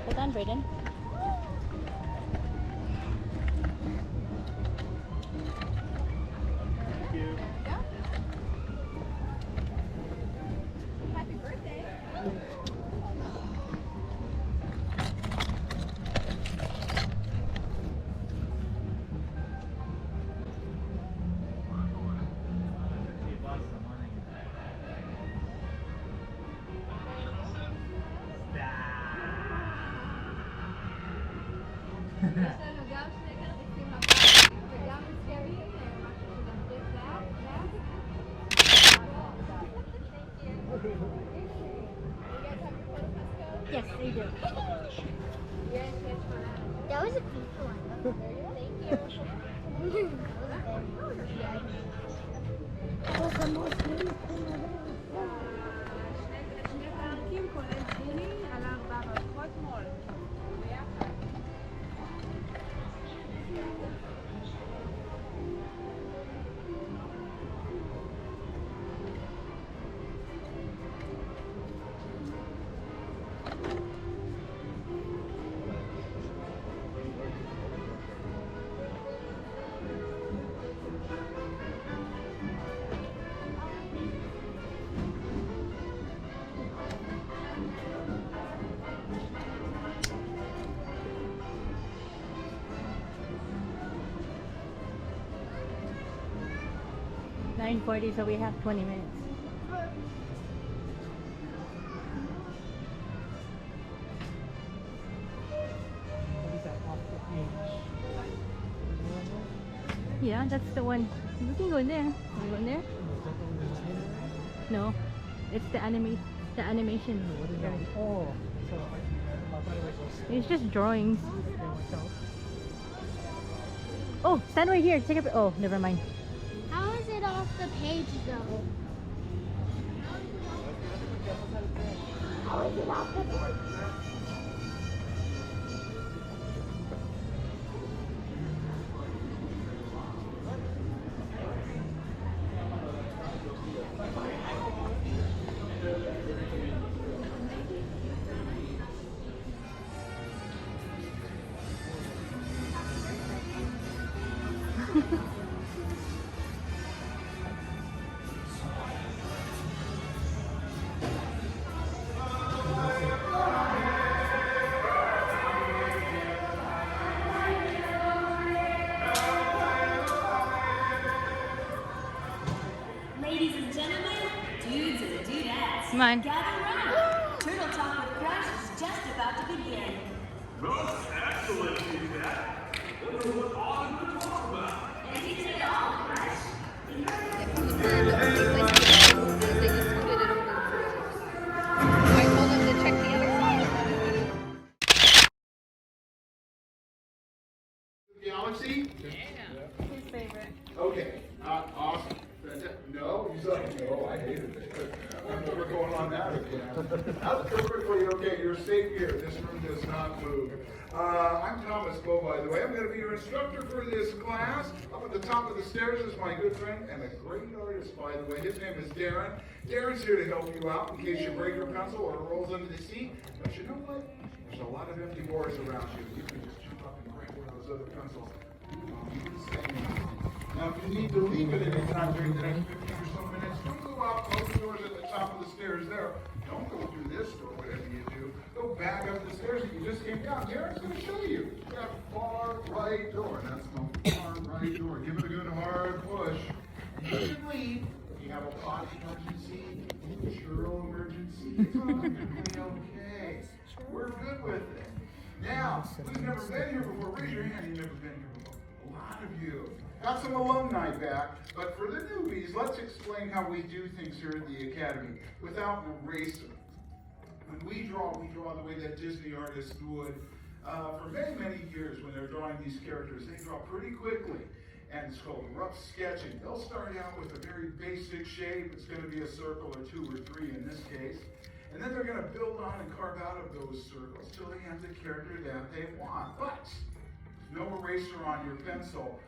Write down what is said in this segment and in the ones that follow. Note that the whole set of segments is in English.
Hold on, Braden. Thank you. Happy birthday. 'Yes, they do. That was a pink one. Thank you. שני פארקים כולל דיני על 4 מערכות מול. ביחד. 9:40, so we have 20 minutes. What is that off the page? Yeah, that's the one. We can go in there. Can we go in there? No, it's the animation. What is that? Oh, so by the way, It's just drawings. okay, watch out. Oh, stand right here. Take a. Oh, never mind. How is it off the page though? How is it off the page? Ladies and gentlemen, dudes and dudettes, Come on. gather round. Turtle Talk with Crush is just about to begin. Excellent feedback. Wonder what all you to talk about. And you take it all, Crush. I told them to check the other side. Galaxy? His favorite. Okay, awesome. No, he's like, no, I hated it. I'm never going on that again. That's perfectly okay. You're safe here. This room does not move. I'm Thomas Bowe, by the way. I'm going to be your instructor for this class. Up at the top of the stairs is my good friend and a great artist, by the way. His name is Darren. Darren's here to help you out in case you break your pencil or it rolls under the seat. But you know what? There's a lot of empty boards around you. You can just jump up and grab one of those other pencils. Now, if you need to leave it any time during the next 15 or so minutes, don't go out those doors at the top of the stairs there. Don't go through this door, whatever you do. Go back up the stairs that you just came down. Darren's going to show you. That far right door. That's the far right door. Give it a good hard push. And you can leave. If you have a potty emergency, a churro emergency, it's all going to be okay. We're good with it. Now, who's never been here before? Raise your hand. You've never been here before. A lot of you. Got some alumni back, but for the newbies, let's explain how we do things here at the Academy without an eraser. When we draw the way that Disney artists would. For many, many years, when they're drawing these characters, they draw pretty quickly, and it's called rough sketching. They'll start out with a very basic shape. It's going to be a circle or 2 or 3 in this case. And then they're going to build on and carve out of those circles till they have the character that they want. But no eraser on your pencil.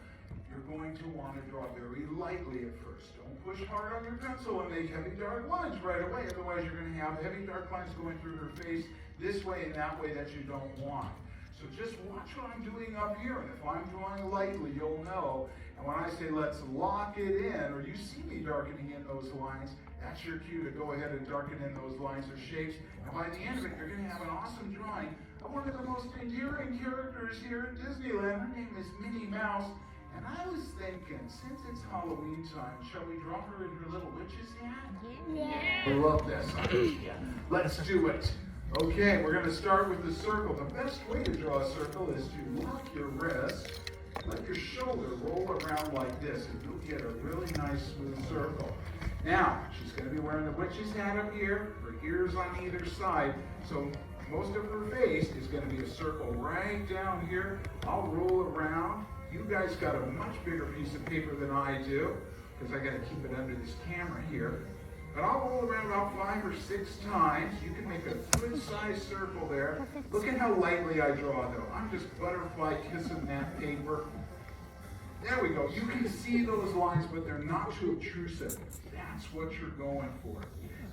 You're going to want to draw very lightly at first. Don't push hard on your pencil and make heavy dark lines right away. Otherwise, you're going to have heavy dark lines going through her face, this way and that way that you don't want. So just watch what I'm doing up here, and if I'm drawing lightly, you'll know. And when I say let's lock it in, or you see me darkening in those lines, that's your cue to go ahead and darken in those lines or shapes. And by the end of it, you're going to have an awesome drawing of one of the most endearing characters here at Disneyland. Her name is Minnie Mouse. And I was thinking, since it's Halloween time, shall we draw her in her little witch's hat? Yeah. I love this idea. Let's do it. Okay, we're going to start with the circle. The best way to draw a circle is to lock your wrist, let your shoulder roll around like this, and you'll get a really nice smooth circle. Now, she's going to be wearing the witch's hat up here, her ears on either side, so most of her face is going to be a circle right down here. I'll roll around. You guys got a much bigger piece of paper than I do, because I got to keep it under this camera here. But I'll roll around about 5 or 6 times. You can make a good sized circle there. Look at how lightly I draw though. I'm just butterfly kissing that paper. There we go. You can see those lines, but they're not too obtrusive. That's what you're going for.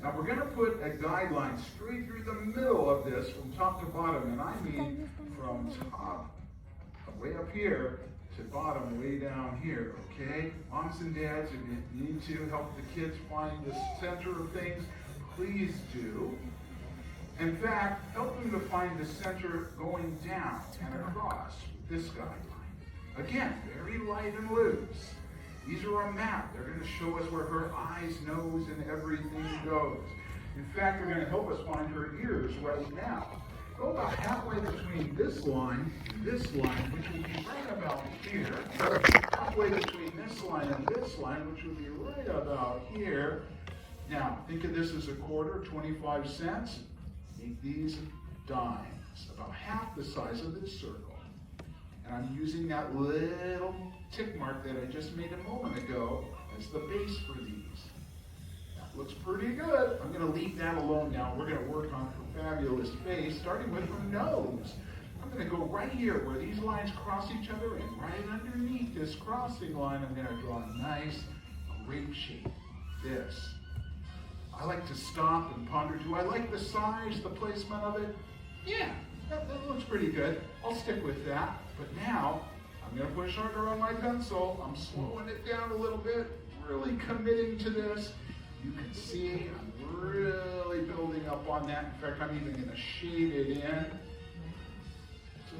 Now we're going to put a guideline straight through the middle of this from top to bottom. And I mean from top, way up here, to bottom, way down here, okay? Moms and dads, if you need to help the kids find the center of things, please do. In fact, help them to find the center going down and across with this guideline. Again, very light and loose. These are a map. They're going to show us where her eyes, nose, and everything goes. In fact, they're going to help us find her ears right now. Go about halfway between this line and this line, which will be right about here. Halfway between this line and this line, which will be right about here. Now, think of this as a quarter, 25 cents. Make these dimes, about half the size of this circle. And I'm using that little tick mark that I just made a moment ago as the base for these. Looks pretty good. I'm going to leave that alone now. We're going to work on her fabulous face, starting with her nose. I'm going to go right here where these lines cross each other, and right underneath this crossing line, I'm going to draw a nice grape shape. This. I like to stop and ponder. Do I like the size, the placement of it? Yeah, that looks pretty good. I'll stick with that. But now, I'm going to push harder on my pencil. I'm slowing it down a little bit, really committing to this. You can see I'm really building up on that. In fact, I'm even going to shade it in.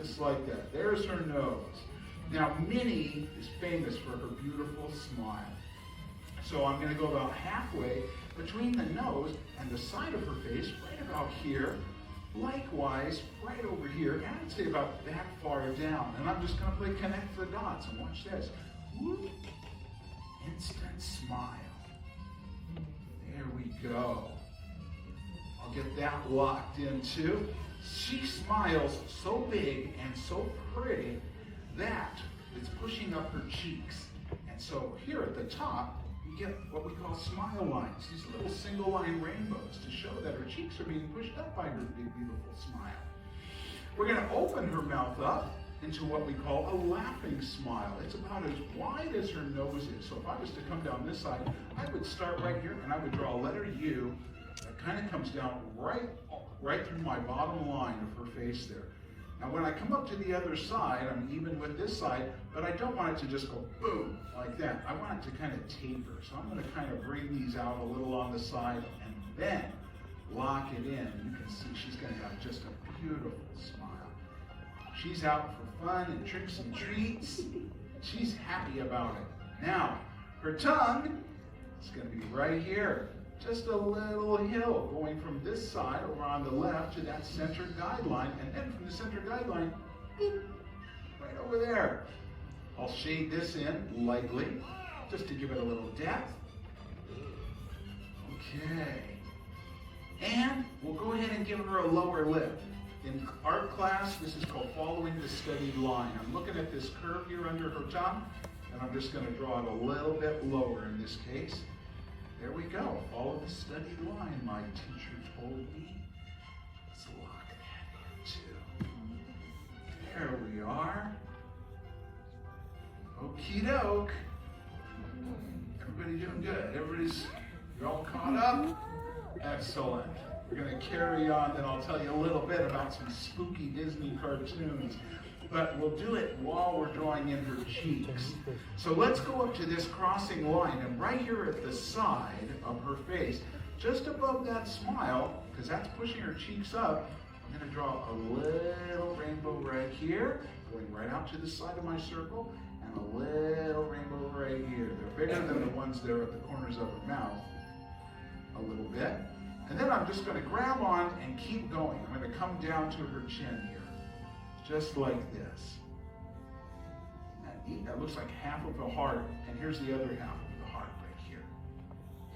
Just like that. There's her nose. Now, Minnie is famous for her beautiful smile. So I'm going to go about halfway between the nose and the side of her face, right about here. Likewise, right over here, and I'd say about that far down. And I'm just going to play connect the dots, and watch this. Whoop. Instant smile. There we go. I'll get that locked in too. She smiles so big and so pretty that it's pushing up her cheeks. And so here at the top, you get what we call smile lines, these little single line rainbows to show that her cheeks are being pushed up by her big, beautiful smile. We're going to open her mouth up into what we call a laughing smile. It's about as wide as her nose is. So if I was to come down this side, I would start right here and I would draw a letter U that kind of comes down right through my bottom line of her face there. Now when I come up to the other side, I'm even with this side, but I don't want it to just go boom like that. I want it to kind of taper. So I'm going to kind of bring these out a little on the side and then lock it in. You can see she's going to have just a beautiful smile. She's out for fun and tricks and treats. She's happy about it. Now, her tongue is going to be right here. Just a little hill going from this side over on the left to that center guideline, and then from the center guideline, boop, right over there. I'll shade this in lightly, just to give it a little depth. Okay. And we'll go ahead and give her a lower lip. In art class, this is called following the studied line. I'm looking at this curve here under her tongue, and I'm just going to draw it a little bit lower in this case. There we go. Follow the studied line, my teacher told me. Let's lock that in too. There we are. Okie doke. Everybody doing good? You're all caught up? Excellent. We're going to carry on, then I'll tell you a little bit about some spooky Disney cartoons. But we'll do it while we're drawing in her cheeks. So let's go up to this crossing line, and right here at the side of her face, just above that smile, because that's pushing her cheeks up, I'm going to draw a little rainbow right here, going right out to the side of my circle, and a little rainbow right here. They're bigger than the ones there at the corners of her mouth, a little bit. And then I'm just going to grab on and keep going. I'm going to come down to her chin here. Just like this. Isn't that neat? That looks like half of a heart, and here's the other half of the heart right here.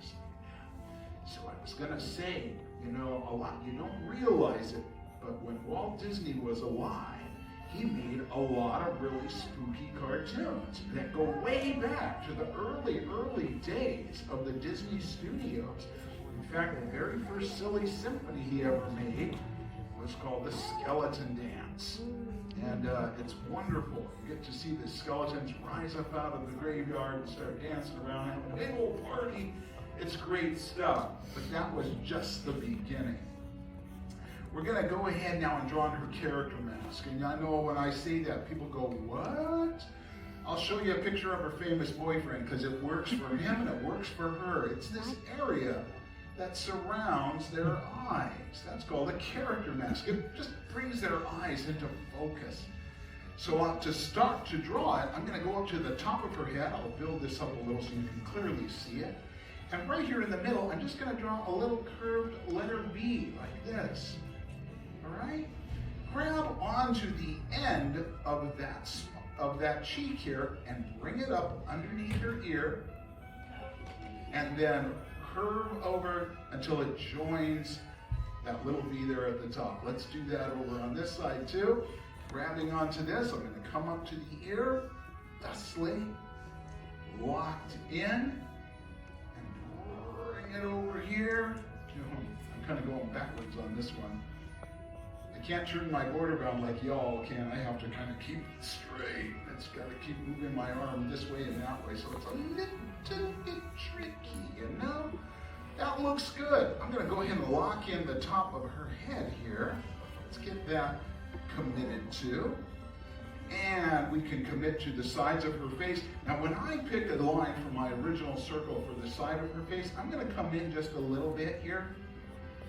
Just like that. So I was gonna say, you know, a lot, you don't realize it, but when Walt Disney was alive, he made a lot of really spooky cartoons that go way back to the early days of the Disney studios. In fact, the very first silly symphony he ever made was called The Skeleton Dance. And it's wonderful. You get to see the skeletons rise up out of the graveyard and start dancing around, having a big old party. It's great stuff. But that was just the beginning. We're going to go ahead now and draw on her character mask. And I know when I say that, people go, what? I'll show you a picture of her famous boyfriend because it works for him and it works for her. It's this area that surrounds their eyes. That's called a character mask. It just brings their eyes into focus. So to start to draw it, I'm going to go up to the top of her head. I'll build this up a little so you can clearly see it. And right here in the middle, I'm just going to draw a little curved letter B like this. All right? Grab onto the end of that cheek here and bring it up underneath her ear. And then curve over until it joins that little V there at the top. Let's do that over on this side too. Grabbing onto this, I'm going to come up to the ear, thusly, locked in, and bring it over here. I'm kind of going backwards on this one. I can't turn my border around like y'all can. I have to kind of keep it straight. It's got to keep moving my arm this way and that way, so it's a little bit tricky, you know? That looks good. I'm going to go ahead and lock in the top of her head here. Let's get that committed to. And we can commit to the sides of her face. Now when I pick a line from my original circle for the side of her face, I'm going to come in just a little bit here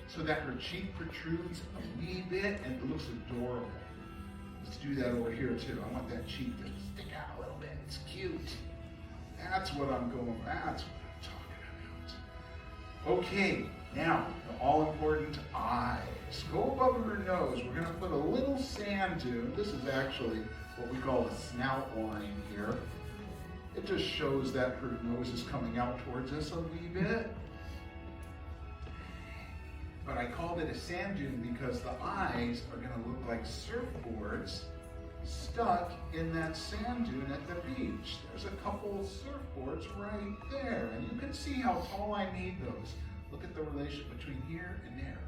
so that her cheek protrudes a wee bit and it looks adorable. Let's do that over here too. I want that cheek to stick out a little bit. It's cute. That's what I'm going for. That's what I'm talking about. Okay, now the all-important eyes. Go above her nose. We're going to put a little sand dune. This is actually what we call a snout line here. It just shows that her nose is coming out towards us a wee bit. But I called it a sand dune because the eyes are going to look like surfboards stuck in that sand dune at the beach. There's a couple of surfboards right there, and you can see how tall I made those. Look at the relation between here and there.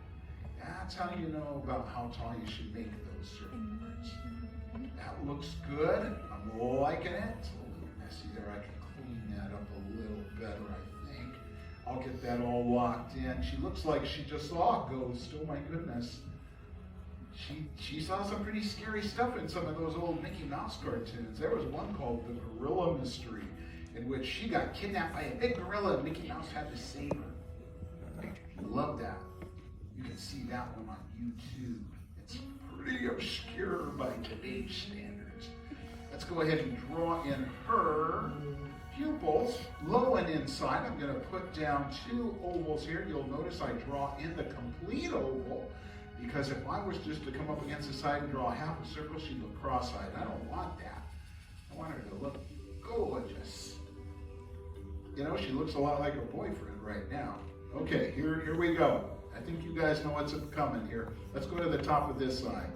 That's how you know about how tall you should make those surfboards. That looks good. I'm liking it. It's a little messy there. I can clean that up a little better, I think. I'll get that all locked in. She looks like she just saw a ghost. Oh my goodness. She saw some pretty scary stuff in some of those old Mickey Mouse cartoons. There was one called The Gorilla Mystery, in which she got kidnapped by a big gorilla and Mickey Mouse had to save her. Love that. You can see that one on YouTube. It's pretty obscure by today's standards. Let's go ahead and draw in her pupils, low and inside. I'm going to put down 2 ovals here. You'll notice I draw in the complete oval, because if I was just to come up against the side and draw half a circle, she'd look cross-eyed. I don't want that. I want her to look gorgeous. You know, she looks a lot like her boyfriend right now. Okay, here we go. I think you guys know what's coming here. Let's go to the top of this side.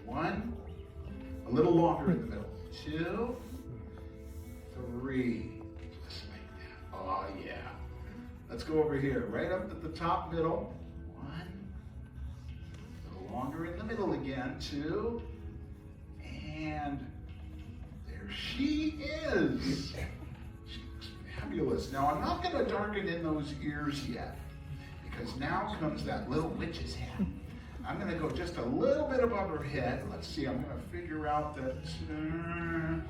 1, a little longer in the middle. 2, 3, just like that. Oh yeah. Let's go over here, right up at the top middle. 1, a little longer in the middle again. 2, and there she is. She looks fabulous. Now I'm not going to darken in those ears yet, because now comes that little witch's hat. I'm going to go just a little bit above her head. Let's see, I'm going to figure out that I'm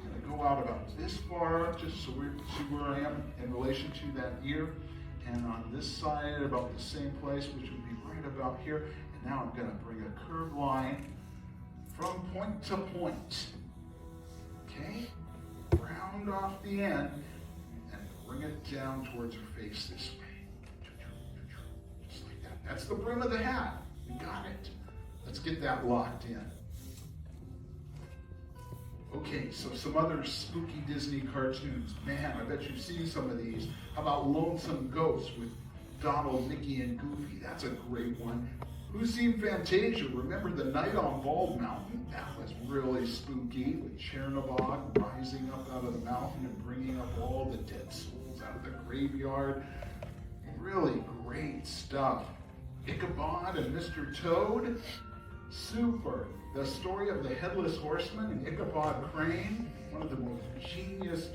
going to go out about this far, just so we see where I am in relation to that ear. And on this side, about the same place, which would be right about here. And now I'm going to bring a curved line from point to point. Okay? Round off the end and bring it down towards her face this way. Just like that. That's the brim of the hat. We got it. Let's get that locked in. Okay, so some other spooky Disney cartoons. Man, I bet you've seen some of these. How about Lonesome Ghost with Donald, Mickey, and Goofy? That's a great one. Who's seen Fantasia? Remember the Night on Bald Mountain? That was really spooky, with Chernobog rising up out of the mountain and bringing up all the dead souls out of the graveyard. Really great stuff. Ichabod and Mr. Toad, super. The story of the Headless Horseman and Ichabod Crane, one of the most genius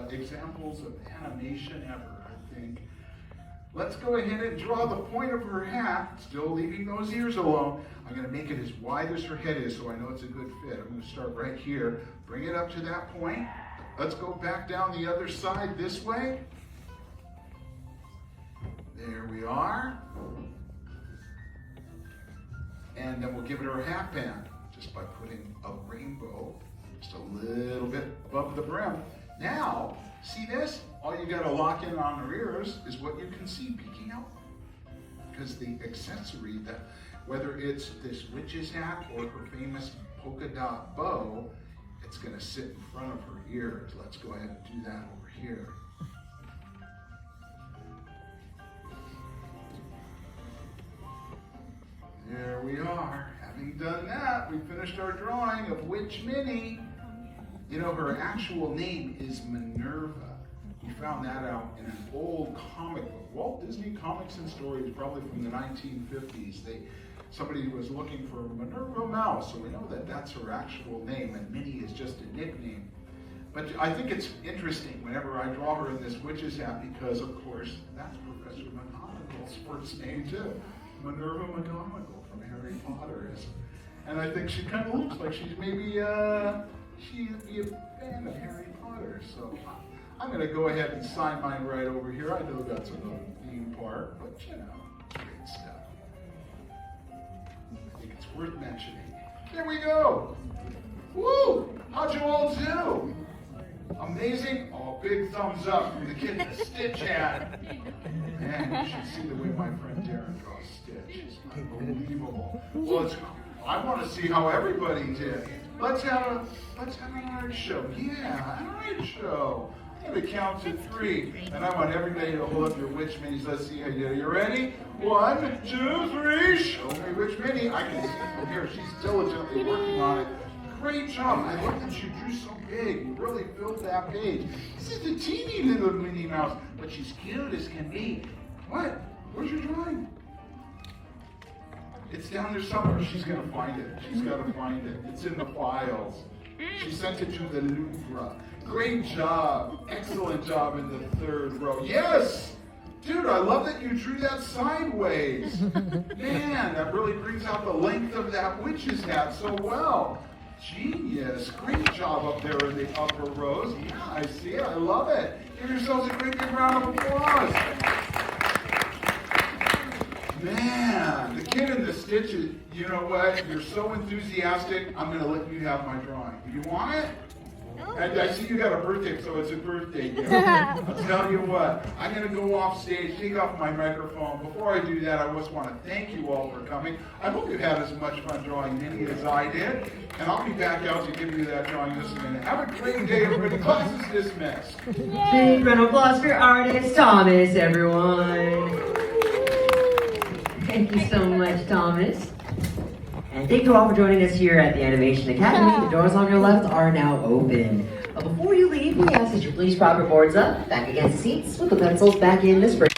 examples of animation ever, I think. Let's go ahead and draw the point of her hat, still leaving those ears alone. I'm going to make it as wide as her head is so I know it's a good fit. I'm going to start right here, bring it up to that point. Let's go back down the other side this way. There we are. And then we'll give it her hat band just by putting a rainbow just a little bit above the brim. Now, see this? All you got to lock in on her ears is what you can see peeking out. Because the accessory, that whether it's this witch's hat or her famous polka dot bow, it's going to sit in front of her ears. Let's go ahead and do that over here. There we are. Having done that, we finished our drawing of Witch Minnie. You know, her actual name is Minerva. We found that out in an old comic book. Walt Disney Comics and Stories, probably from the 1950s. Somebody was looking for Minerva Mouse, so we know that that's her actual name, and Minnie is just a nickname. But I think it's interesting whenever I draw her in this witch's hat because, of course, that's Professor McGonagall's first name, too. Minerva McGonagall from Harry Potter. And I think she kind of looks like she'd be a fan of Harry Potter. So I'm going to go ahead and sign mine right over here. I know that's another theme part, but you know, great stuff. I think it's worth mentioning. There we go. Woo! How'd you all do? Amazing? Oh, big thumbs up from the kid in the Stitch hat. Man, you should see the way my friend Darren draws Stitch. It's unbelievable. Well, I want to see how everybody did. Let's have an art show. Yeah, an art show. I'm going to count to 3, and I want everybody to hold up your witch minis. Let's see how you do. You ready? 1, 2, 3. Show me witch mini. I can see from here. She's diligently working on it. Great job. I love that you drew so big. You really filled that page. This is the teeny little Minnie Mouse, but she's cute as can be. What? Where's your drawing? It's down there somewhere. She's going to find it. She's got to find it. It's in the files. She sent it to the Louvre. Great job. Excellent job in the 3rd row. Yes! Dude, I love that you drew that sideways. Man, that really brings out the length of that witch's hat so well. Genius. Great job up there in the upper rows. Yeah, I see it. I love it. Give yourselves a great big round of applause. Man, the kid in the stitches, you know what? You're so enthusiastic, I'm going to let you have my drawing. Do you want it? And I see you got a birthday, so it's a birthday gift. I'll tell you what, I'm going to go off stage, take off my microphone. Before I do that, I just want to thank you all for coming. I hope you had as much fun drawing Minnie as I did. And I'll be back out to give you that drawing this minute. Have a great day, everybody. Class is dismissed. Big round of applause for artist Thomas, everyone. Thank you so much, Thomas. And thank you all for joining us here at the Animation Academy. The doors on your left are now open. But before you leave, we ask that you please prop your boards up, back against the seats, with the pencils back in this break.